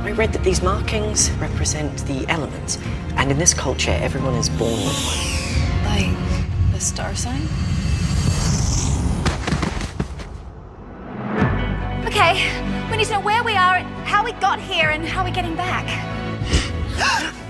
I read that these markings represent the elements, and in this culture, everyone is born with one. Like the star sign? Okay, we need to know where we are, how we got here, and how we're getting back.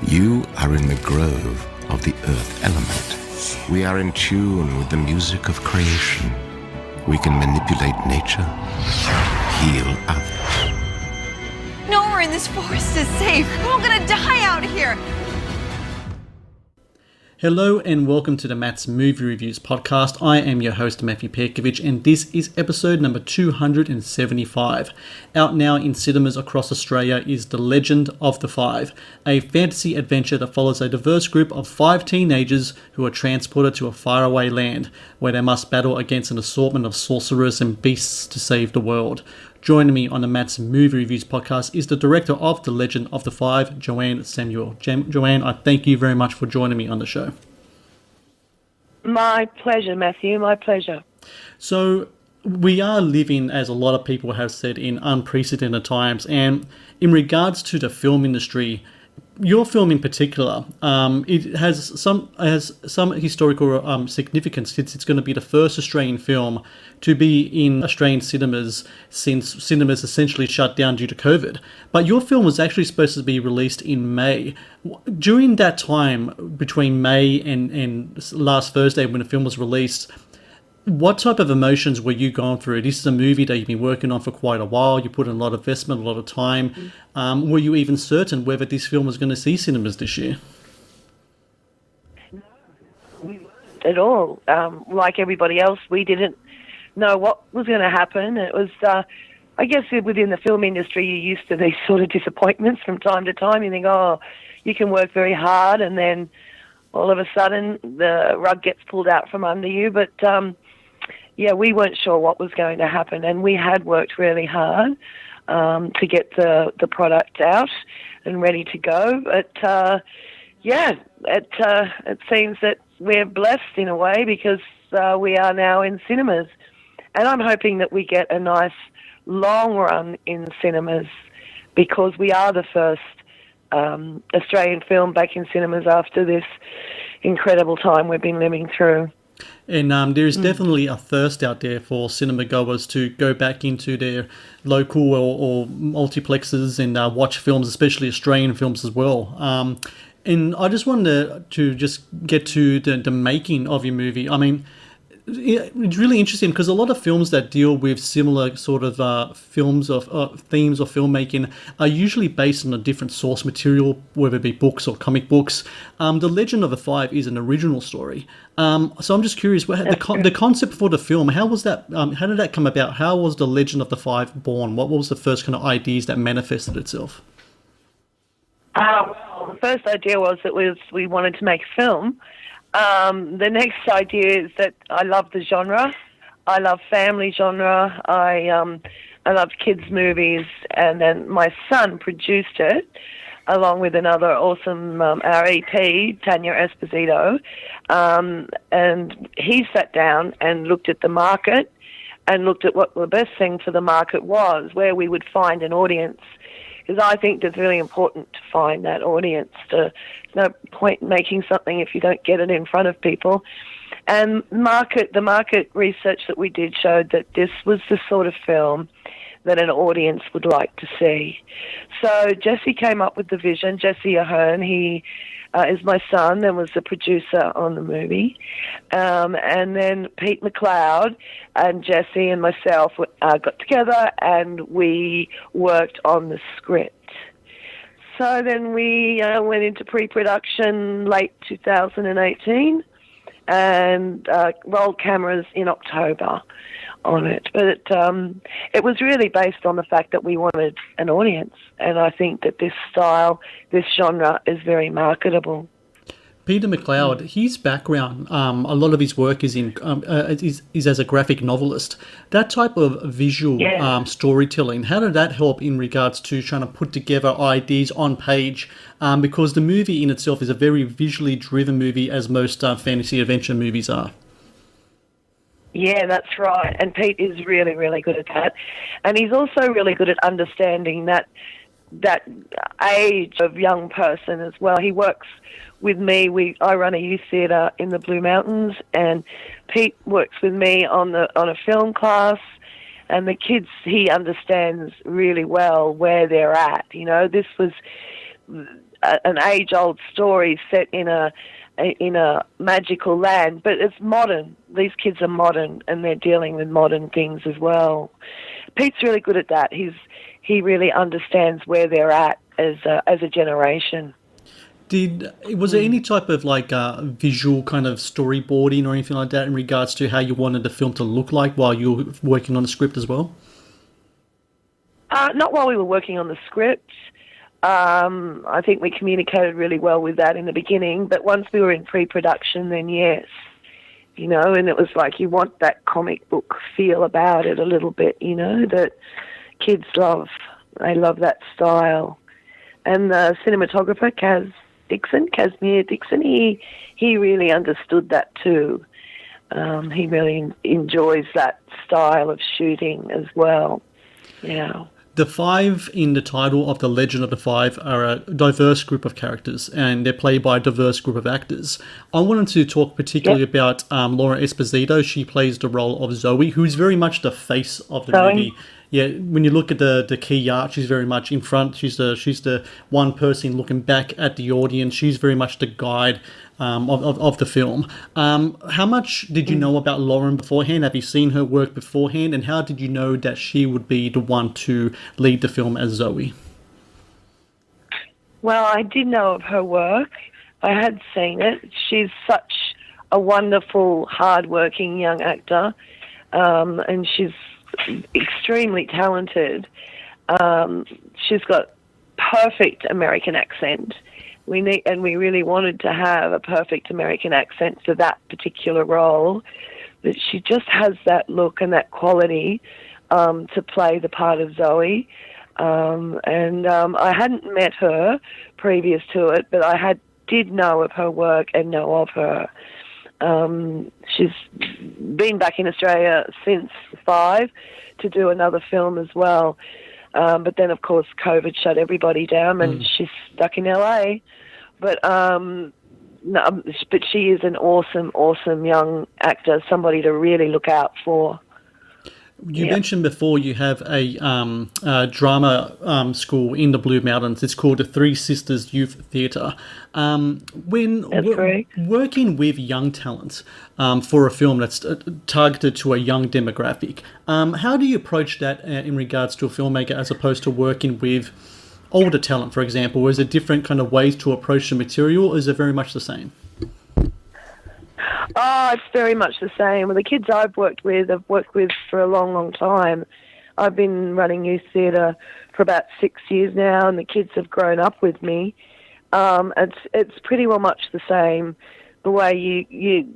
You are in the grove of the earth element. We are in tune with the music of creation. We can manipulate nature, heal others. Nowhere in this forest is safe. We're all gonna die out here. Hello and welcome to the Matt's Movie Reviews podcast. I am your host Matthew Pejkovic and this is episode number 275. Out now in cinemas across Australia is The Legend of the Five, a fantasy adventure that follows a diverse group of 5 teenagers who are transported to a faraway land where they must battle against an assortment of sorcerers and beasts to save the world. Joining me on the Matt's Movie Reviews podcast is the director of The Legend of the Five, Joanne Samuel. Joanne, I thank you very much for joining me on the show. My pleasure, Matthew, my pleasure. So, we are living, as a lot of people have said, in unprecedented times, and in regards to the film industry, your film in particular, it has some historical significance since it's going to be the first Australian film to be in Australian cinemas since cinemas essentially shut down due to COVID. But your film was actually supposed to be released in May. During that time, between May and last Thursday when the film was released, what type of emotions were you going through? This is a movie that you've been working on for quite a while. You put in a lot of investment, a lot of time. Were you even certain whether this film was going to see cinemas this year? No, we weren't at all. Like everybody else, we didn't know what was going to happen. It was, I guess, within the film industry, you're used to these sort of disappointments from time to time. You think, oh, you can work very hard, and then all of a sudden the rug gets pulled out from under you. But yeah, we weren't sure what was going to happen, and we had worked really hard to get the product out and ready to go. But yeah, it seems that we're blessed in a way because we are now in cinemas, and I'm hoping that we get a nice long run in cinemas because we are the first Australian film back in cinemas after this incredible time we've been living through. And there is definitely a thirst out there for cinema goers to go back into their local or multiplexes and watch films, especially Australian films as well. And I just wanted to just get to the making of your movie. I mean, it's really interesting because a lot of films that deal with similar sort of films of themes of filmmaking are usually based on a different source material, whether it be books or comic books. The Legend of the Five is an original story. So I'm just curious, the concept for the film, how was that? How did that come about? How was The Legend of the Five born? What was the first kind of ideas that manifested itself? Well, the first idea was that we wanted to make a film. The next idea is that I love the genre. I love family genre. I love kids' movies. And then my son produced it along with another awesome REP, Tanya Esposito. And he sat down and looked at the market and looked at what the best thing for the market was, where we would find an audience. Because I think it's really important to find that audience. There's no point in making something if you don't get it in front of people. And the market research that we did showed that this was the sort of film that an audience would like to see. So Jesse came up with the vision. Jesse Ahern, he is my son and was the producer on the movie. And then Pete McLeod and Jesse and myself got together and we worked on the script. So then we went into pre-production late 2018 and rolled cameras in October on it. But it was really based on the fact that we wanted an audience, and I think that this style, this genre, is very marketable. Peter McLeod, his background, a lot of his work is is as a graphic novelist. That type of visual storytelling, how did that help in regards to trying to put together ideas on page? Because the movie in itself is a very visually driven movie, as most fantasy adventure movies are. Yeah, that's right. And Pete is really, really good at that. And he's also really good at understanding that that age of young person as well. He works with me. I run a youth theatre in the Blue Mountains, and Pete works with me on a film class. And the kids, he understands really well where they're at. You know, this was an age-old story set in a magical land, but it's modern. These kids are modern, and they're dealing with modern things as well. Pete's really good at that. He really understands where they're at as a generation. Was there any type of visual kind of storyboarding or anything like that in regards to how you wanted the film to look like while you were working on the script as well? Not while we were working on the script. I think we communicated really well with that in the beginning, but once we were in pre-production, then yes. You know, and it was like you want that comic book feel about it a little bit, you know, that kids love. They love that style. And the cinematographer, Casimir Dixon, he really understood that too. He really enjoys that style of shooting as well. Yeah. The five in the title of The Legend of the Five are a diverse group of characters, and they're played by a diverse group of actors. I wanted to talk particularly about Laura Esposito. She plays the role of Zoe, who's very much the face of the movie. Yeah, when you look at the key art, she's very much in front. She's the one person looking back at the audience. She's very much the guide of the film. How much did you know about Lauren beforehand? Have you seen her work beforehand? And how did you know that she would be the one to lead the film as Zoe? Well, I did know of her work. I had seen it. She's such a wonderful, hard-working young actor, and she's extremely talented. She's got perfect American accent. We really wanted to have a perfect American accent for that particular role. That she just has that look and that quality to play the part of Zoe. I hadn't met her previous to it, but I did know of her work and know of her. She's been back in Australia since 5 to do another film as well. But then, of course, COVID shut everybody down, and she's stuck in LA. But but she is an awesome, awesome young actor, somebody to really look out for. You mentioned before you have a drama school in the Blue Mountains. It's called the Three Sisters Youth Theatre. When working with young talent for a film that's targeted to a young demographic, how do you approach that in regards to a filmmaker as opposed to working with older talent, for example? Is there different kind of ways to approach the material, or is it very much the same? Oh, it's very much the same. Well, the kids I've worked with for a long, long time. I've been running youth theatre for about 6 years now, and the kids have grown up with me. It's pretty well much the same. The way you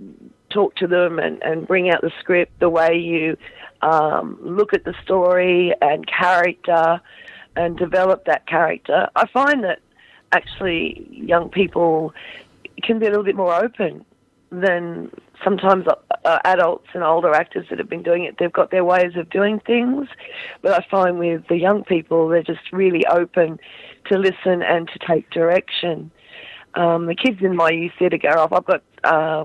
talk to them and bring out the script, the way you look at the story and character and develop that character. I find that actually young people can be a little bit more open than sometimes adults and older actors that have been doing it. They've got their ways of doing things, but I find with the young people, they're just really open to listen and to take direction. The kids in my youth theatre go off. I've got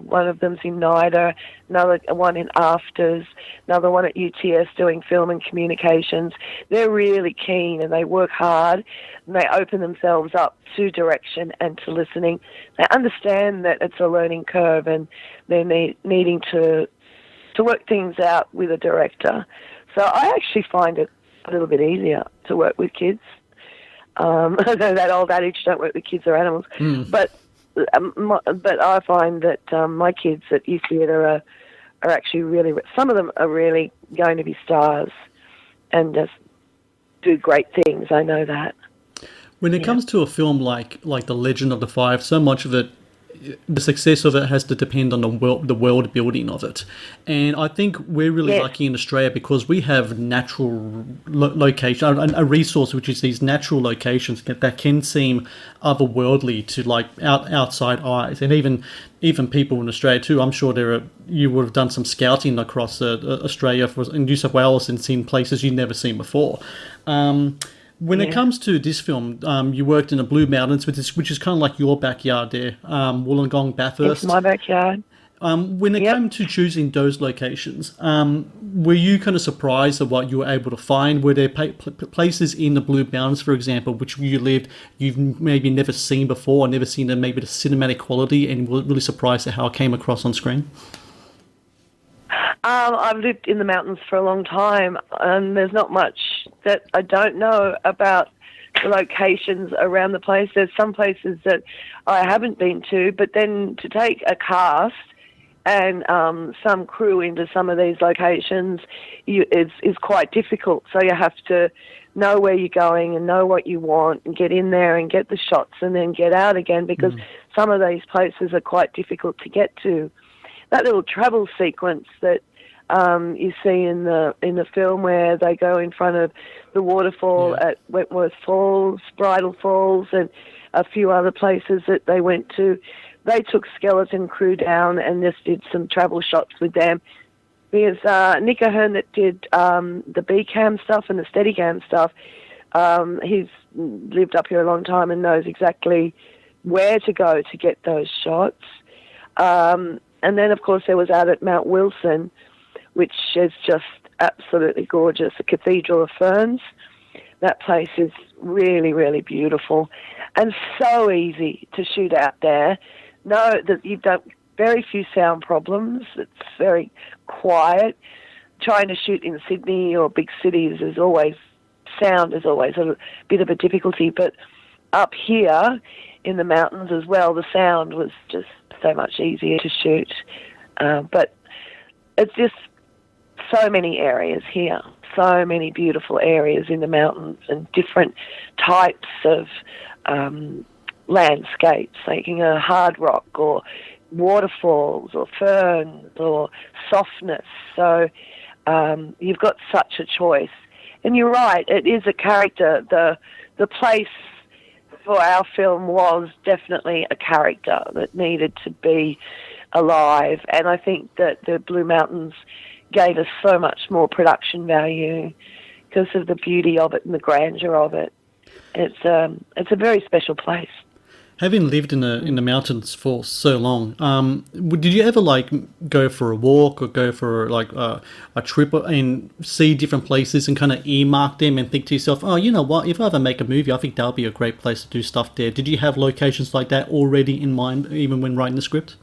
one of them's in NIDA, another one in AFTRS, another one at UTS doing film and communications. They're really keen and they work hard and they open themselves up to direction and to listening. They understand that it's a learning curve and they're needing to work things out with a director. So I actually find it a little bit easier to work with kids. I know that old adage, don't work with kids or animals, but I find that my kids at youth theatre are actually really, some of them are really going to be stars and just do great things. I know that. When it comes to a film like The Legend of the Five, so much of it, the success of it has to depend on the world building of it. And I think we're really lucky in Australia because we have natural location, a resource which is these natural locations that can seem otherworldly to like outside eyes. And even people in Australia too, I'm sure you would have done some scouting across Australia in New South Wales and seen places you've never seen before. When it comes to this film, you worked in the Blue Mountains, which is kind of like your backyard there, Wollongong, Bathurst. It's my backyard. When it came to choosing those locations, were you kind of surprised at what you were able to find? Were there places in the Blue Mountains, for example, which you lived, you've maybe never seen before, or never seen maybe the cinematic quality, and were really surprised at how it came across on screen? I've lived in the mountains for a long time, and there's not much that I don't know about the locations around the place. There's some places that I haven't been to, but then to take a cast and some crew into some of these locations is quite difficult. So you have to know where you're going and know what you want and get in there and get the shots and then get out again, because some of these places are quite difficult to get to. That little travel sequence that you see in the film, where they go in front of the waterfall at Wentworth Falls, Bridal Falls, and a few other places that they went to, they took skeleton crew down and just did some travel shots with them. Because Nick Ahern, that did the B-cam stuff and the Steadicam stuff, he's lived up here a long time and knows exactly where to go to get those shots. And then, of course, there was out at Mount Wilson, which is just absolutely gorgeous, the Cathedral of Ferns. That place is really, really beautiful and so easy to shoot out there. Know that you've got very few sound problems. It's very quiet. Trying to shoot in Sydney or big cities sound is always a bit of a difficulty. But up here in the mountains as well, the sound was just so much easier to shoot. But it's just so many areas here, so many beautiful areas in the mountains and different types of landscapes, like hard rock or waterfalls or ferns or softness. So you've got such a choice. And you're right, it is a character. The place for our film was definitely a character that needed to be alive. And I think that the Blue Mountains gave us so much more production value because of the beauty of it and the grandeur of it. It's a very special place. Having lived in the mountains for so long, did you ever go for a walk or go for a trip and see different places and kind of earmark them and think to yourself, oh, you know what, if I ever make a movie, I think that'll be a great place to do stuff there? Did you have locations like that already in mind, even when writing the script?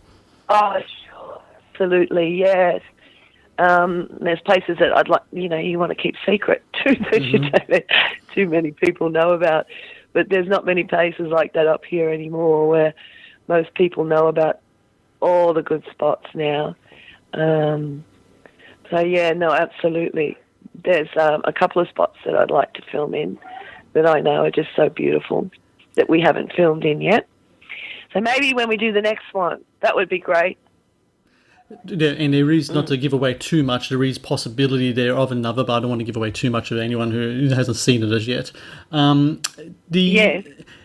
Oh, sure, absolutely, yes. There's places that I'd like, you want to keep secret too, that you don't let too many people know about. But there's not many places like that up here anymore, where most people know about all the good spots now. So yeah, no, absolutely. There's a couple of spots that I'd like to film in that I know are just so beautiful that we haven't filmed in yet. So maybe when we do the next one, that would be great. And there is, not to give away too much, there is possibility there of another, but I don't want to give away too much of anyone who hasn't seen it as yet.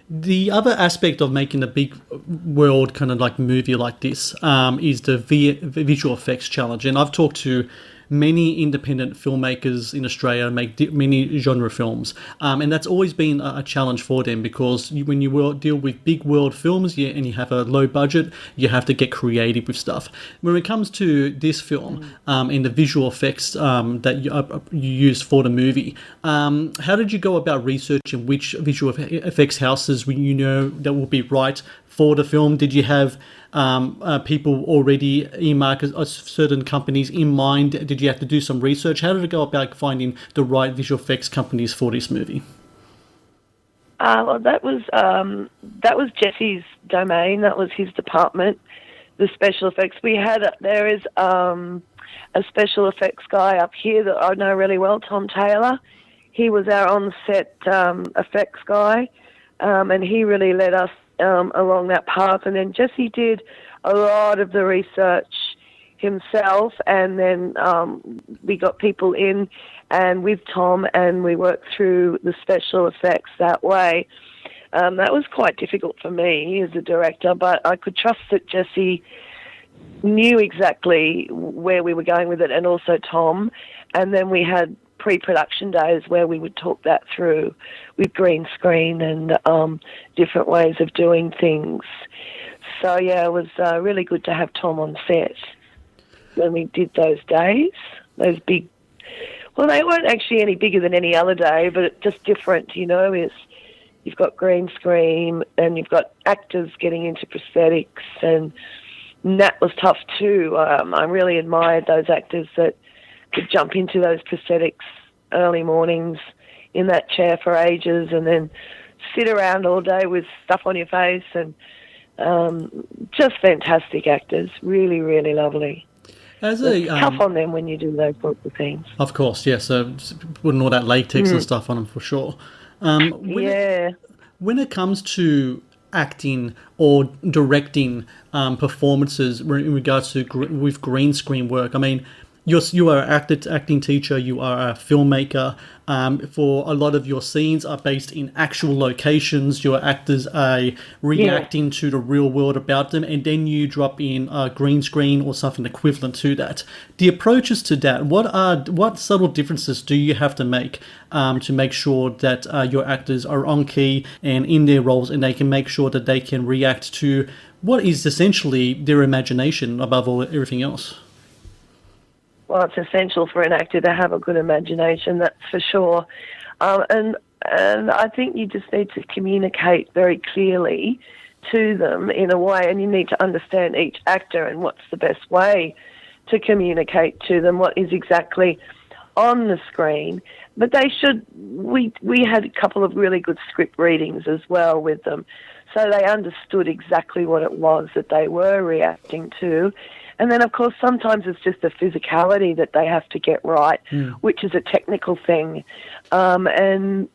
The other aspect of making a big world kind of movie like this is the visual effects challenge. And I've talked to many independent filmmakers in Australia make many genre films, and that's always been a challenge for them, because when you deal with big world films and you have a low budget, you have to get creative with stuff. When it comes to this film and the visual effects that you used for the movie, how did you go about researching which visual effects houses that will be right for the film? Did you have people already earmark certain companies in mind? Did you have to do some research? How did it go about finding the right visual effects companies for this movie? Well, that was Jesse's domain. That was his department, the special effects. There is a special effects guy up here that I know really well, Tom Taylor. He was our on-set effects guy, and he really led us along that path. And then Jesse did a lot of the research himself, and then we got people in and with Tom, and we worked through the special effects that way. That was quite difficult for me as a director, but I could trust that Jesse knew exactly where we were going with it, and also Tom. And then we had pre-production days where we would talk that through with green screen and different ways of doing things. So, yeah, it was really good to have Tom on set when we did those days, those big... Well, they weren't actually any bigger than any other day, but it's just different, you know, is you've got green screen and you've got actors getting into prosthetics, and that was tough too. I really admired those actors that could jump into those prosthetics early mornings in that chair for ages and then sit around all day with stuff on your face, and just fantastic actors, really, really lovely. It's tough on them when you do those sorts of things. Of course, yes. So putting all that latex and stuff on them for sure. When it comes to acting or directing performances in regards to with green screen work, I mean, you are an acting teacher, you are a filmmaker. For a lot of your scenes are based in actual locations. Your actors are reacting to the real world about them, and then you drop in a green screen or something equivalent to that. The approaches to that, what subtle differences do you have to make sure that your actors are on key and in their roles, and they can make sure that they can react to what is essentially their imagination above everything else? Well, it's essential for an actor to have a good imagination, that's for sure. And I think you just need to communicate very clearly to them in a way, and you need to understand each actor and what's the best way to communicate to them, what is exactly on the screen. But we had a couple of really good script readings as well with them, so they understood exactly what it was that they were reacting to. And then, of course, sometimes it's just the physicality that they have to get right, which is a technical thing. And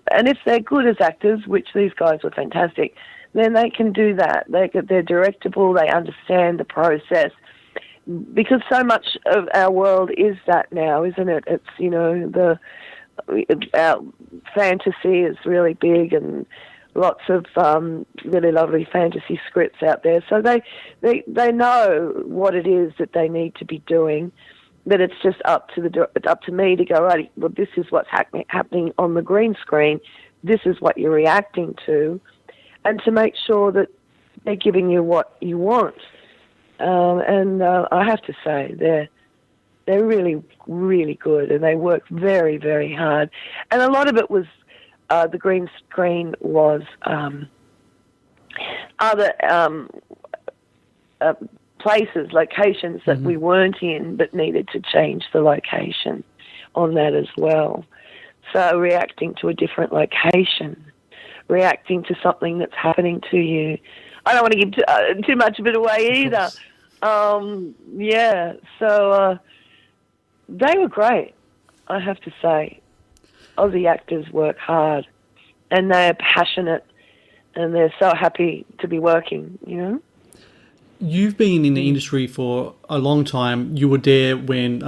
if they're good as actors, which these guys were fantastic, then they can do that. They're directable. They understand the process. Because so much of our world is that now, isn't it? It's, you know, our fantasy is really big, and lots of really lovely fantasy scripts out there. So they know what it is that they need to be doing, but it's just up to me to go, right, well, this is what's happening on the green screen. This is what you're reacting to, and to make sure that they're giving you what you want. And I have to say, they're really, really good, and they work very, very hard. And a lot of it was the green screen was other places, locations that we weren't in but needed to change the location on that as well. So reacting to a different location, reacting to something that's happening to you. I don't want to give too much of it away either. So they were great, I have to say. Aussie actors work hard, and they're passionate, and they're so happy to be working, you know? You've been in the industry for a long time. You were there when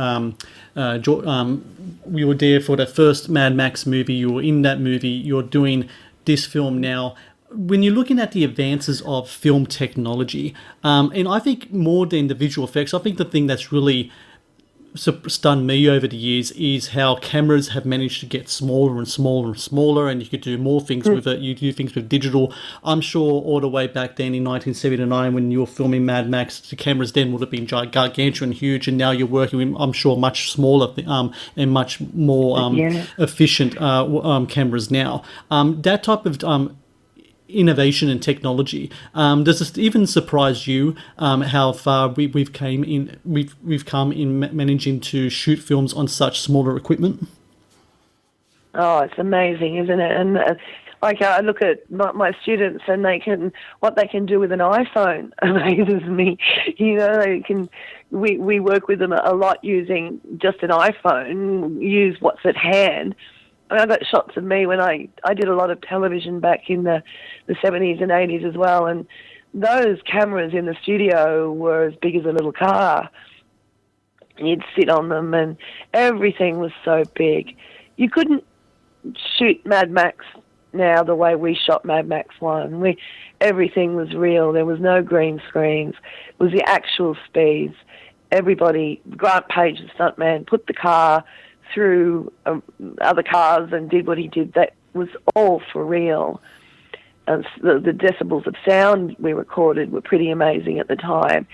we were there for the first Mad Max movie. You were in that movie. You're doing this film now. When you're looking at the advances of film technology, and I think more than the visual effects, I think the thing that's really stunned me over the years is how cameras have managed to get smaller and smaller and smaller, and you could do more things with it. You do things with digital. I'm sure all the way back then in 1979 when you were filming Mad Max, the cameras then would have been gargantuan, huge, and now you're working with, I'm sure, much smaller and much more efficient cameras now. That type of innovation and technology. Does it even surprise you how far we've come in managing to shoot films on such smaller equipment? Oh, it's amazing, isn't it? And I look at my students, and what they can do with an iPhone amazes me. You know, we work with them a lot using just an iPhone, use what's at hand. And I got shots of me when I did a lot of television back in the 70s and 80s as well, and those cameras in the studio were as big as a little car. You'd sit on them, and everything was so big. You couldn't shoot Mad Max now the way we shot Mad Max 1. Everything was real. There was no green screens. It was the actual speeds. Everybody, Grant Page, the stuntman, put the car through other cars and did what he did, that was all for real. And the decibels of sound we recorded were pretty amazing at the time.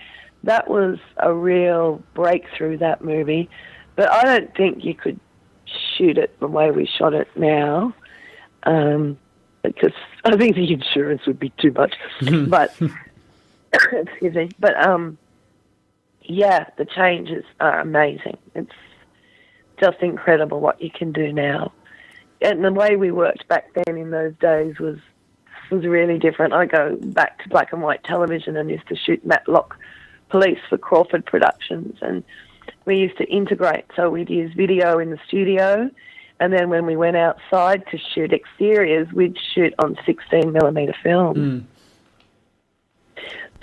That was a real breakthrough, that movie. But I don't think you could shoot it the way we shot it now, because I think the insurance would be too much. But excuse me. But yeah, the changes are amazing. It's just incredible what you can do now. And the way we worked back then in those days was really different. I go back to black and white television and used to shoot Matlock Police for Crawford Productions, and we used to integrate. So we'd use video in the studio, and then when we went outside to shoot exteriors, we'd shoot on 16mm film.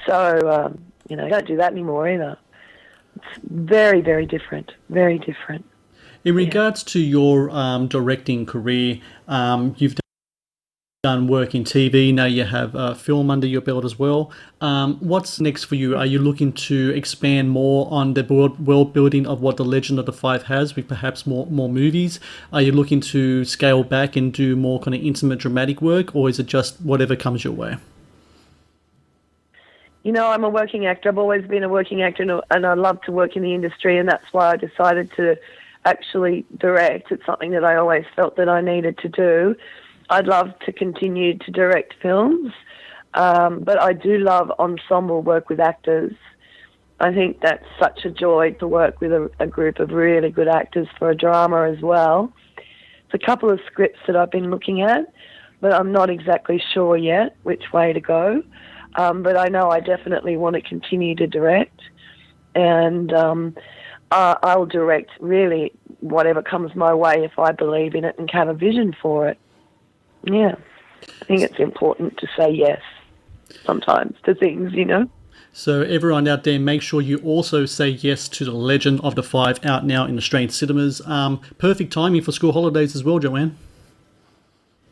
So, you know, you don't do that anymore either. It's very, very different. Very different. In regards to your directing career, you've done work in TV, now you have film under your belt as well. What's next for you? Are you looking to expand more on the world building of what the Legend of the Five has, with perhaps more movies? Are you looking to scale back and do more kind of intimate dramatic work, or is it just whatever comes your way? You know, I'm a working actor. I've always been a working actor, and I love to work in the industry, and that's why I decided to actually direct. It's something that I always felt that I needed to do. I'd love to continue to direct films, but I do love ensemble work with actors. I think that's such a joy to work with a group of really good actors for a drama as well. It's a couple of scripts that I've been looking at, but I'm not exactly sure yet which way to go. But I know I definitely want to continue to direct, and I'll direct really whatever comes my way if I believe in it and have a vision for it. Yeah, I think it's important to say yes sometimes to things, you know. So everyone out there, make sure you also say yes to The Legend of the Five, out now in Australian cinemas. Perfect timing for school holidays as well, Joanne.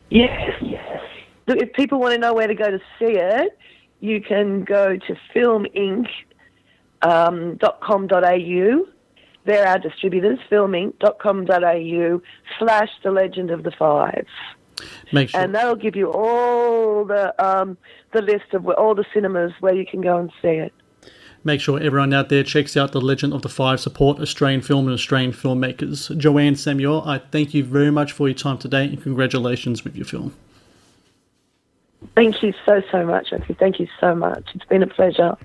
Yes, yes. Look, if people want to know where to go to see it, you can go to filminc.com.au. They're our distributors, filminc.com.au/The Legend of the Five. Make sure. And that'll give you all the list of all the cinemas where you can go and see it. Make sure everyone out there checks out The Legend of the Five. Support Australian film and Australian filmmakers. Joanne Samuel, I thank you very much for your time today, and congratulations with your film. Thank you so much, Sophie. Thank you so much. It's been a pleasure.